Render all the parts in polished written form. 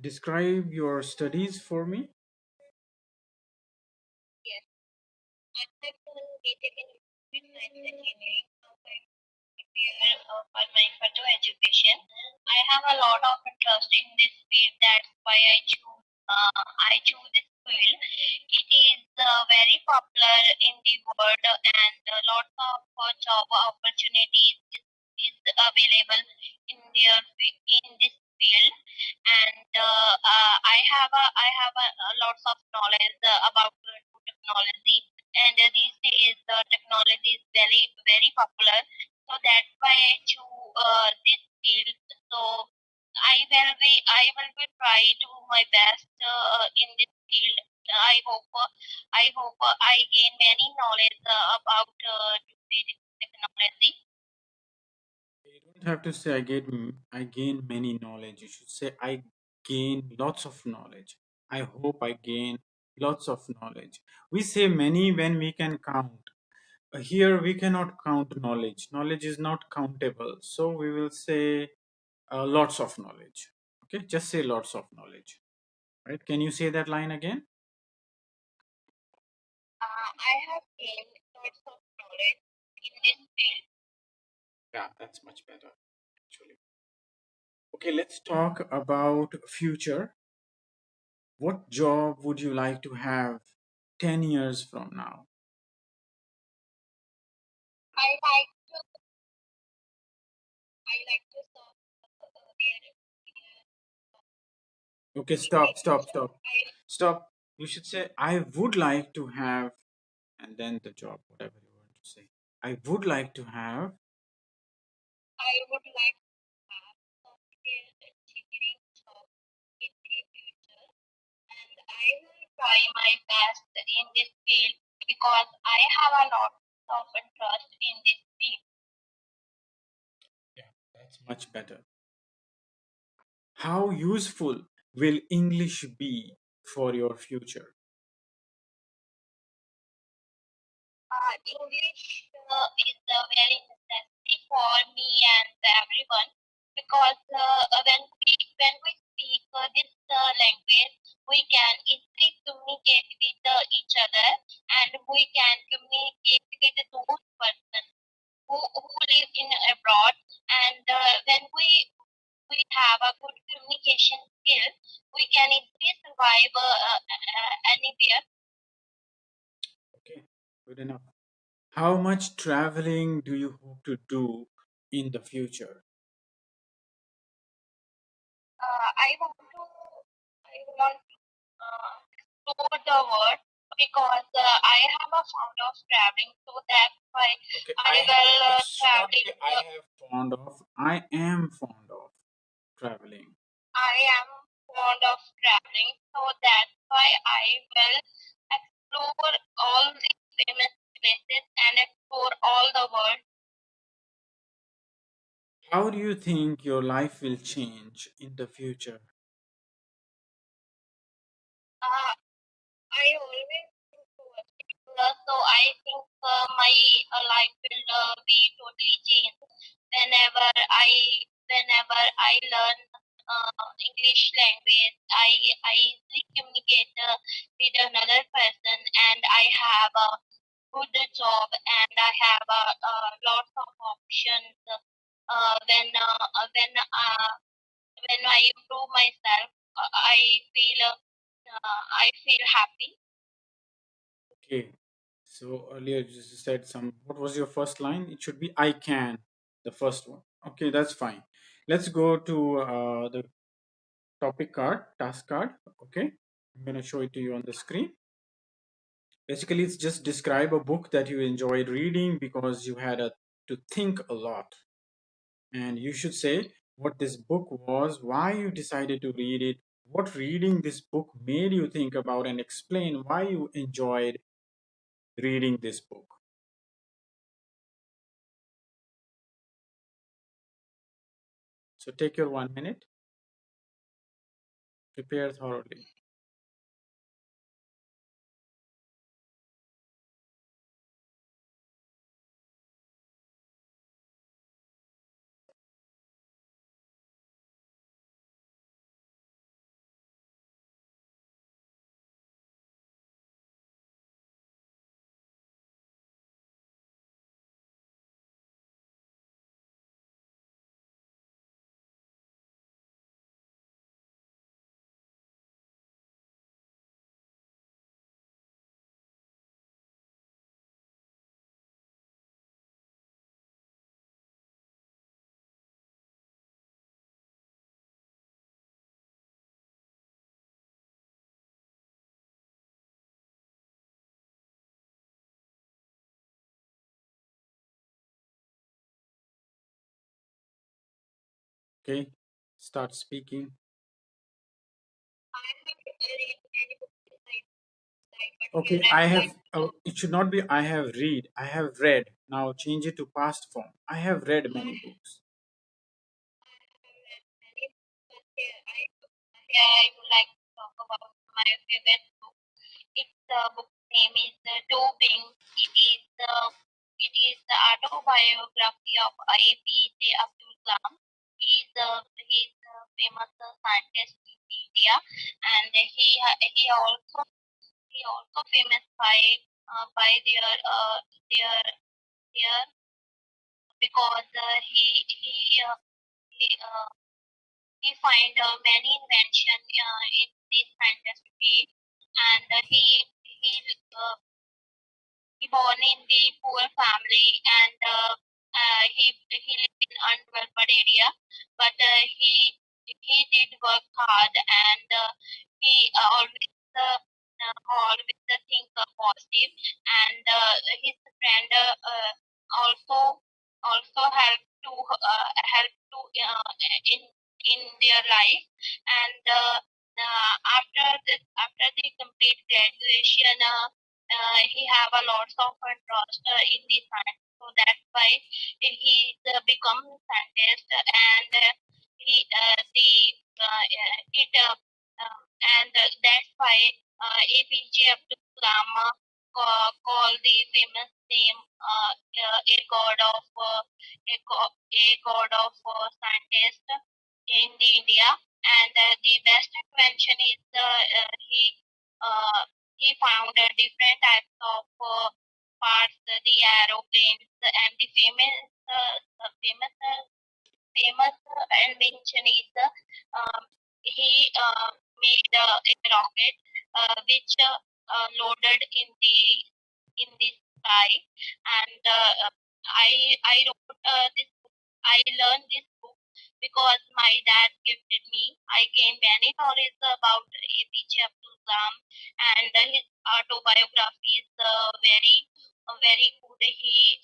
describe your studies for me? Yes, I have done BTech in Computer Science Engineering. Now I prepare for my further education. I have a lot of interest in this field. That's why I choose this field. It is very popular in the world, and lots of job opportunities is available in this field. And I have a lots of knowledge about technology. And these days the technology is very popular, so that's why I choose this field. So I will be try to my best in this field. I hope I gain many knowledge about the technology. You don't have to say I gain many knowledge. You should say I gain lots of knowledge. I hope I gain lots of knowledge. We say many when we can count. Here we cannot count knowledge. Knowledge is not countable. So we will say lots of knowledge. Okay, just say lots of knowledge. Right? Can you say that line again? I have gained lots of knowledge in this field. Yeah, that's much better actually. Okay, let's talk about future. What job would you like to have 10 years from now? I like to I like to solve their Okay, stop, stop, stop, stop. You should say, I would like to have, and then the job, whatever you want to say. I would like to have. I would like to have software engineering job in the future, and I will try my best in this field because I have a lot of interest in this field. Yeah, that's much better. How useful will English be for your future? English is very necessary for me and everyone because when we speak this language, we can easily communicate with each other, and we can communicate with those persons who live in abroad. And when we have a good communication skill, we can easily survive anywhere. Okay, good enough. How much traveling do you hope to do in the future? I want to explore the world because I have a fond of traveling, so that's why Okay, I will it should not traveling. be I have fond of. I am fond of traveling. I am fond of traveling, so that's why I will explore all the famous places and explore all the world. How do you think your life will change in the future? Uh, I always think positive, so I think my life will be totally changed whenever I whenever I learn English language. I easily communicate with another person, and I have a good job, and I have lots of options. When I improve myself, I feel happy. Okay. So earlier you just said some. What was your first line? It should be I can, the first one. Okay, that's fine. Let's go to the topic card, task card. Okay, I'm gonna show it to you on the screen. Basically, it's just describe a book that you enjoyed reading because you had to think a lot. And you should say what this book was, why you decided to read it, what reading this book made you think about, and explain why you enjoyed reading this book. So take your 1 minute, prepare thoroughly. Okay, start speaking. I haven't read any book besides that, but Okay, here I I would have. like to Oh, talk. it should not be I have read. I have read. Now change it to past form. I have read many books. I have read many books, but here I would like to talk about my favorite book. Its book name is Two Wings. It is the autobiography of APJ Abdul Kalam. He's a famous scientist in India, and he also famous by their because he find many invention in this scientific field, and he born in the poor family, and he lived in undeveloped area, but he did work hard, and he always think positive, and his friend also help to in their life, and after the complete graduation, he have a lots of interest in the science, so that's why he become scientist, and he the it and that's why APJ Abdul Kalam call the famous name a god of a god of scientist in the India, and the best invention is uh, he found different types of parts, the aeroplanes, and the famous invention is he made a rocket which loaded in the sky, and I wrote this I learned this book because my dad gifted me. I gained many knowledge about APJ Abdul Kalam, and his autobiography is very good. He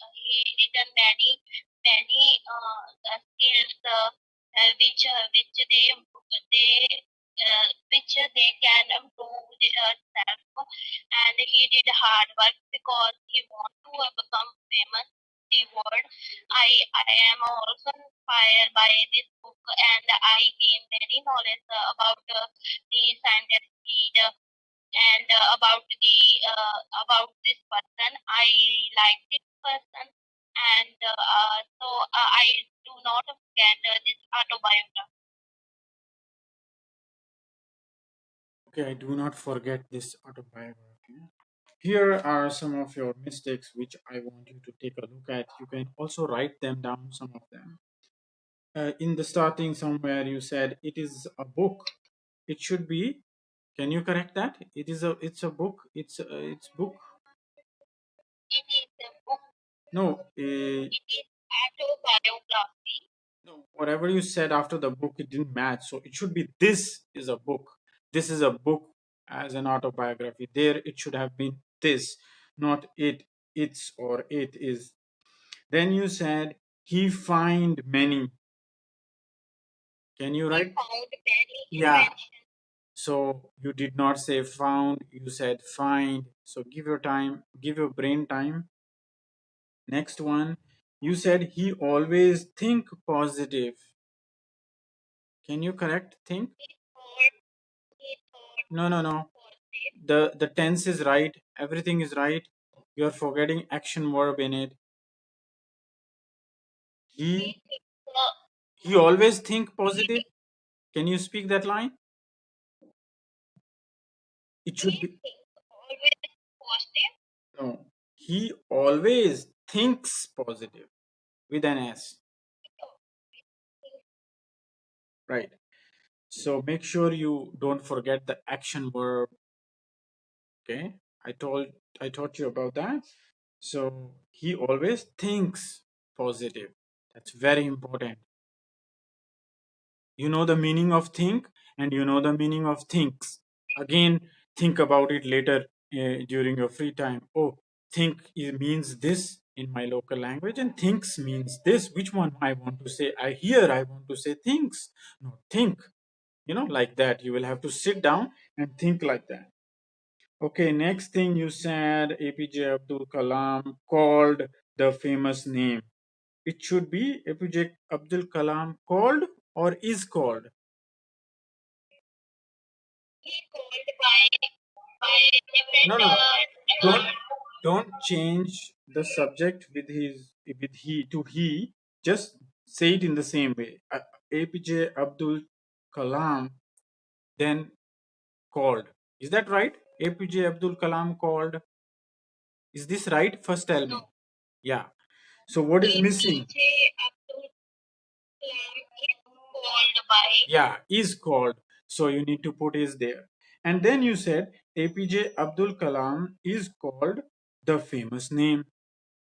written many skills which they can improve themselves, and he did hard work because he want to become famous in the world. I am also inspired by this book, and I gain many knowledge the scientific field, and about this person. I like this person, and I do not forget this autobiography. Okay, I do not forget this autobiography. Here are some of your mistakes which I want you to take a look at. You can also write them down, some of them. In the starting somewhere you said it is a book. It should be. Can you correct that? It's a book. It's book. It is a book. No, It is autobiography. no. Whatever you said after the book, it didn't match. So it should be this is a book. This is a book as an autobiography. There it should have been this, not it. It's or it is. Then you said he find many. Can you He write? found many Yeah. inventions. So you did not say found, you said find. So give your time, give your brain time. Next one, you said he always think positive. Can you correct think? He thought he thought No, no, no. positive. The tense is right. Everything is right. You're forgetting action verb in it. He He thinks he always think positive. Can you speak that line? It he should be thinks always positive. no. He always thinks positive with an S. So he thinks Right. So make sure you don't forget the action verb. Okay. I taught you about that. So he always thinks positive. That's very important. You know the meaning of think and you know the meaning of thinks. Again, think about it later during your free time. Oh, think it means this in my local language, and thinks means this. Which one I want to say? I want to say thinks. No, think. Like that. You will have to sit down and think like that. Okay, next thing you said, APJ Abdul Kalam called the famous name. It should be APJ Abdul Kalam called or is called. He called by different No, no, no. Don't change the subject with he to he. Just say it in the same way. APJ Abdul Kalam then called. Is that right? APJ Abdul Kalam called. Is this right? First tell me. no. Yeah. So what is missing? APJ Abdul Kalam is called by. Yeah, is called. So you need to put is there. And then you said APJ Abdul Kalam is called the famous name.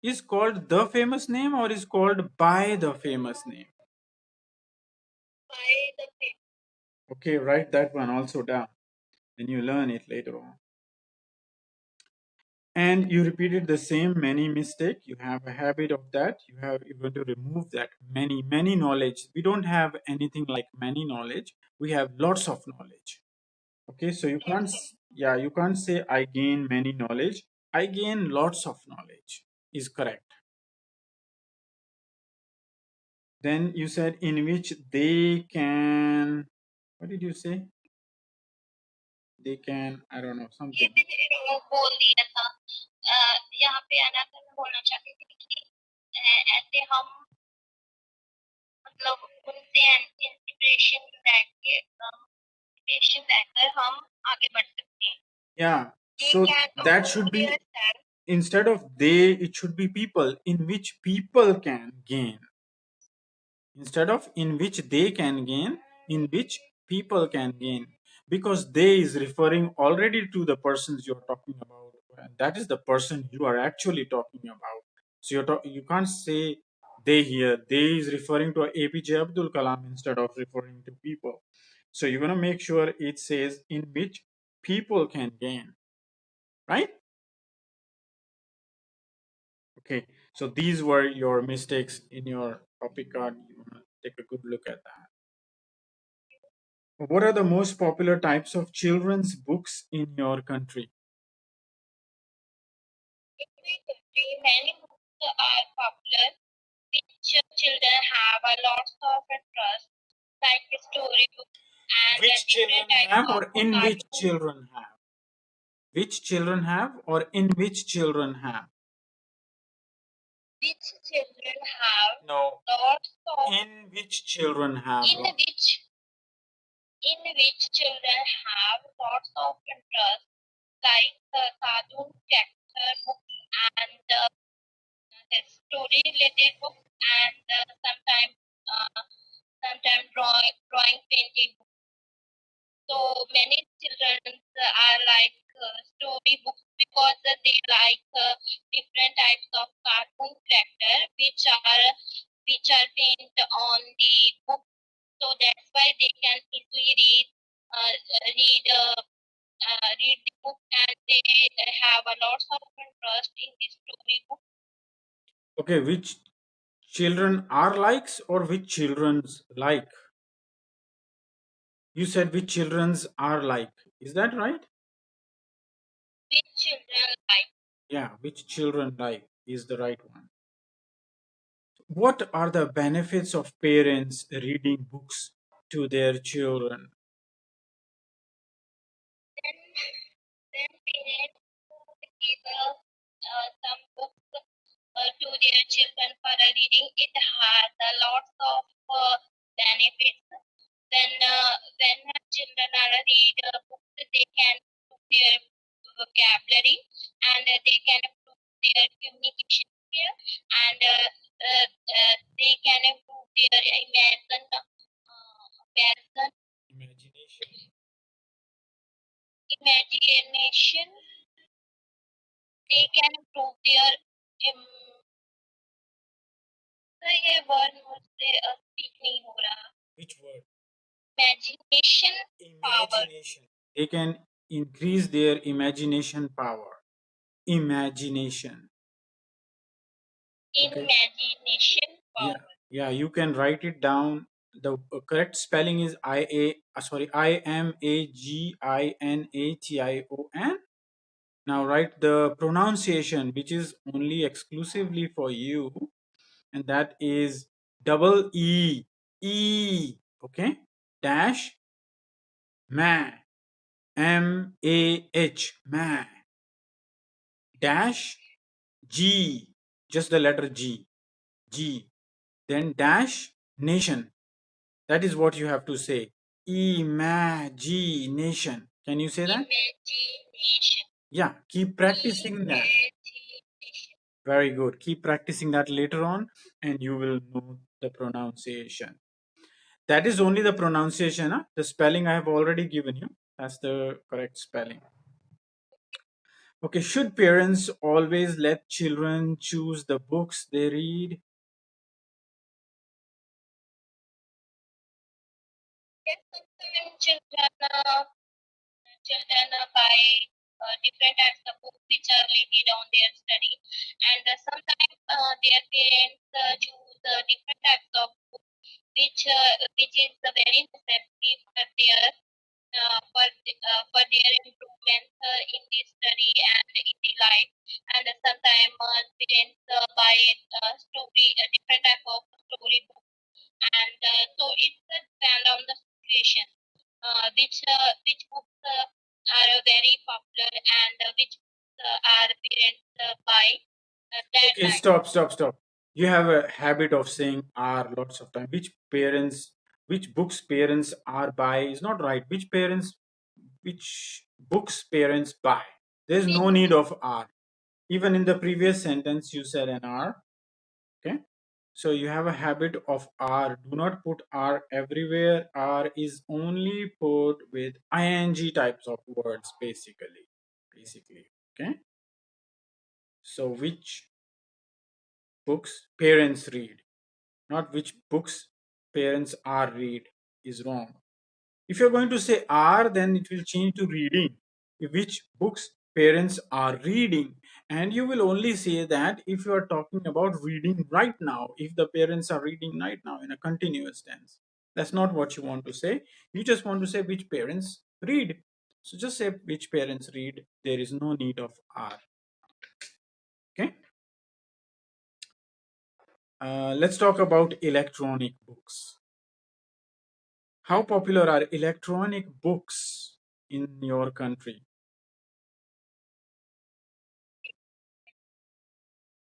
Is called the famous name or is called by the famous name? By the famous. Okay, write that one also down. Then you learn it later on. And you repeated the same many mistake. You have a habit of that. You're going to remove that many knowledge. We don't have anything like many knowledge. We have lots of knowledge. Okay, so yeah, you can't say I gain many knowledge. I gain lots of knowledge is correct. Then you said in which they can, what did you say? They can, I don't know, ये something. भी बोल दिया था यहाँ पे अनाथ में बोलना चाहती थी कि ऐसे हम मतलब उनसे इंस्पिरेशन लेकर हम आगे बढ़ सकते हैं. Yeah, They so can that improve should be, their self. instead of they, it should be people, in which people can gain. Instead of in which they can gain, in which people can gain. Because they is referring already to the persons you're talking about. And that is the person you are actually talking about. So you can't say they here. They is referring to APJ Abdul Kalam instead of referring to people. So you're going to make sure it says in which people can gain. Right? Okay. So these were your mistakes in your topic card. You want to take a good look at that. What are the most popular types of children's books in your country? In my country, many books are popular, which children have a lot of interest, like storybooks and Which different children types have of or in which cartoons. children have? Which children have or in which children have? Which children have No. lots of In which children have? in which children have lots of interest, like cartoon character books and story related books and sometimes drawing painting. So many children are like story books because they like different types of cartoon character which are painted on the book. So that's why they can easily read the book and they have a lot of interest in the story book. Okay, which children are likes or which children's like? You said which children's are like. Is that right? Which children like. Yeah, which children like is the right one. What are the benefits of parents reading books to their children? Then parents give some books to their children for reading. It has a lots of benefits. When children are read books, they can improve their vocabulary and they can improve their communication skill and they can improve their Imagination. imagination. They can improve their um, sir ये word मुझसे speak नहीं हो रहा. Which word? Imagination power. Imagination. They can increase their imagination power. Imagination. Okay. Imagination Yeah. power. Yeah. You can write it down. The correct spelling is Imagination. Now write the pronunciation, which is only exclusively for you, and that is double E. Okay. Dash ma ma dash G, just the letter G, then dash nation. That is what you have to say. Imagination. Can you say that? Imagination. Yeah, keep practicing that. Imagination. Very good. Keep practicing that later on, and you will know the pronunciation. That is only the pronunciation. Huh? The spelling I have already given you. That's the correct spelling. Okay, should parents always let children choose the books they read? Yes, sometimes children buy different types of books which are related on their study, and sometimes their parents choose different types of books which is very necessary for their improvement in the study and in the life. And sometimes parents buy different type of story books, and so it's depend on the situation. Which books are very popular and which are parents buy that Okay, time. stop. You have a habit of saying are lots of time. Which books parents are buy is not right. Which books parents buy? There's no need of are. Even in the previous sentence, you said an are. Okay. So you have a habit of are. Do not put are everywhere. Are is only put with ing types of words, basically. Okay. So which books parents read, not which books parents are read, is wrong. If you're going to say are, then it will change to reading. Which books parents are reading, and you will only say that if you are talking about reading right now, if the parents are reading right now in a continuous tense. That's not what you want to say. You just want to say which parents read. So just say which parents read. There is no need of are. Okay. Let's talk about electronic books. How popular are electronic books in your country?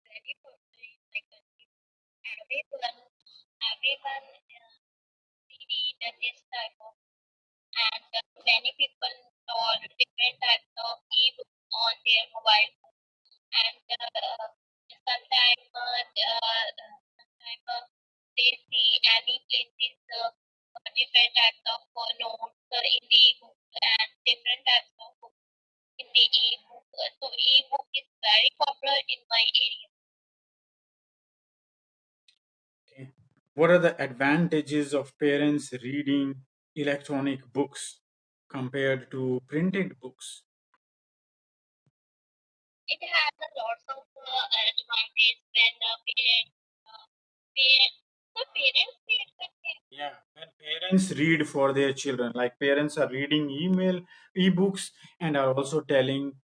Very popular in my country. Everyone read this type of, and many people install different types of e-books on their mobile phone, and sometimes they see any places different types of notes in the e-book and different types of books in the e-book. So e-book is very popular in my area. Okay. What are the advantages of parents reading electronic books compared to printed books? It has a lot of advantage when parents, the parents read the thing. Yeah, when parents read for their children, like parents are reading ebooks, and are also telling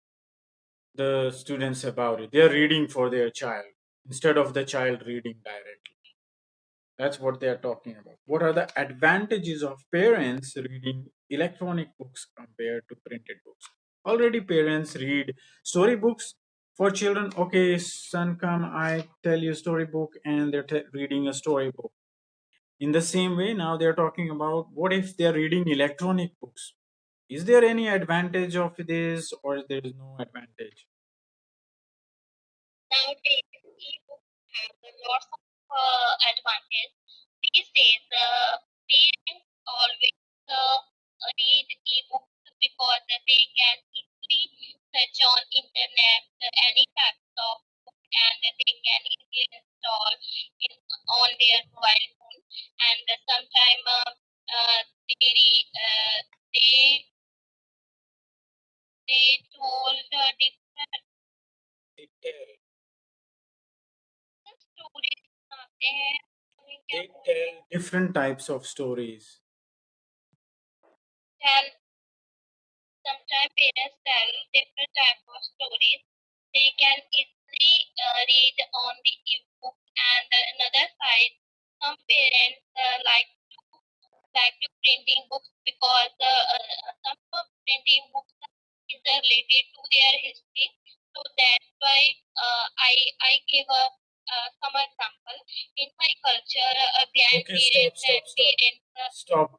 the students about it. They're reading for their child instead of the child reading directly. That's what they're talking about. What are the advantages of parents reading electronic books compared to printed books? Already, parents read storybooks for children. Okay, son, come, I tell you storybook, and they're reading a storybook. In the same way, now they're talking about what if they're reading electronic books? Is there any advantage of this, or there is no advantage? Nowadays, e-books have a lot of advantage. These days, parents always read e-books because they can easily search on internet any types of book, and they can easily install in, on their mobile phone. And sometimes they told different And we can They tell different types of stories. tell sometimes parents tell different type of stories. They can easily read on the ebook, and another side, some parents like to printing books because some of printing books is related to their history. So that's why I give some example. In my culture, Okay, stop, grandparents and stop, stop, parents. stop.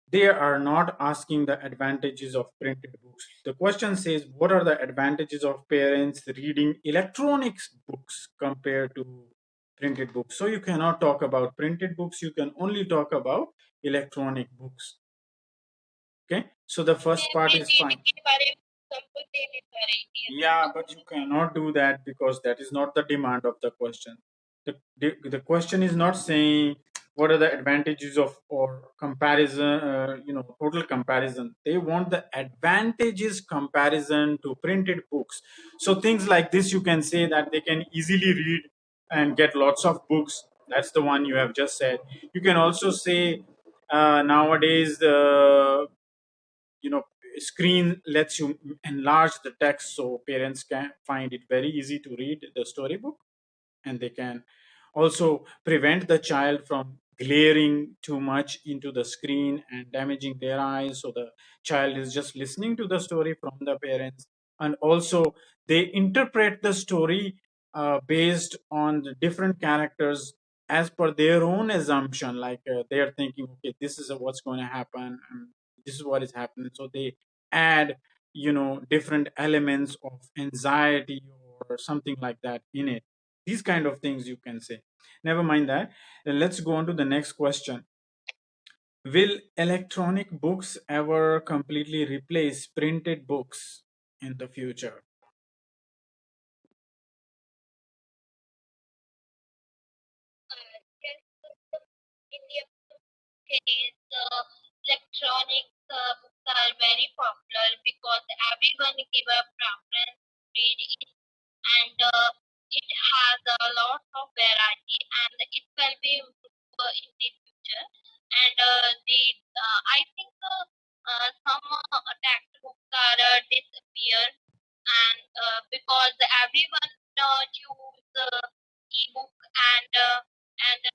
They are not asking the advantages of printed books. The question says, what are the advantages of parents reading electronics books compared to printed books? So you cannot talk about printed books, you can only talk about electronic books. Okay, so the first part is Preeti fine. के बारे में सबको देने जा रही थी Yeah, but you cannot do that because that is not the demand of the question. The question is not saying what are the advantages of or comparison, total comparison. They want the advantages comparison to printed books. So things like this, you can say that they can easily read and get lots of books. That's the one you have just said. You can also say nowadays the screen lets you enlarge the text so parents can find it very easy to read the storybook, and they can also prevent the child from glaring too much into the screen and damaging their eyes, so the child is just listening to the story from the parents. And also they interpret the story based on the different characters as per their own assumption, like they are thinking, okay, this is what's going to happen, and this is what is happening, so they add different elements of anxiety or something like that in it. These kind of things you can say. Never mind that. Let's go on to the next question. Will electronic books ever completely replace printed books in the future? Yes, in the case, electronic books are very popular because everyone give a preference to read it, and it has a lot of variety, and it will be improved in the future. And I think some textbooks are disappear, and because everyone choose ebook, and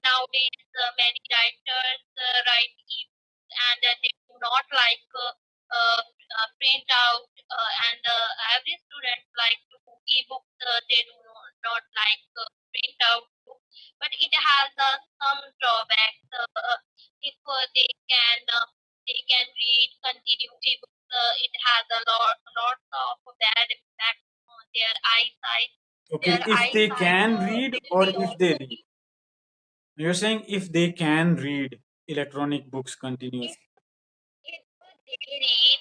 nowadays many writers write ebooks, and they do not like print out, and every student like to ebooks, they do not like print out book, but it has some drawbacks. If they can read continuously books, it has a lot of bad impact on their eyesight. Okay, Their if they eyesight can read will or be if they also read. weak. You're saying if they can read electronic books If continuously. if they read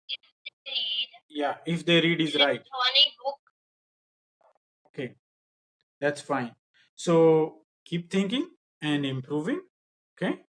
if they read Yeah, if they read is right. electronic book, Okay, that's fine. So keep thinking and improving. Okay.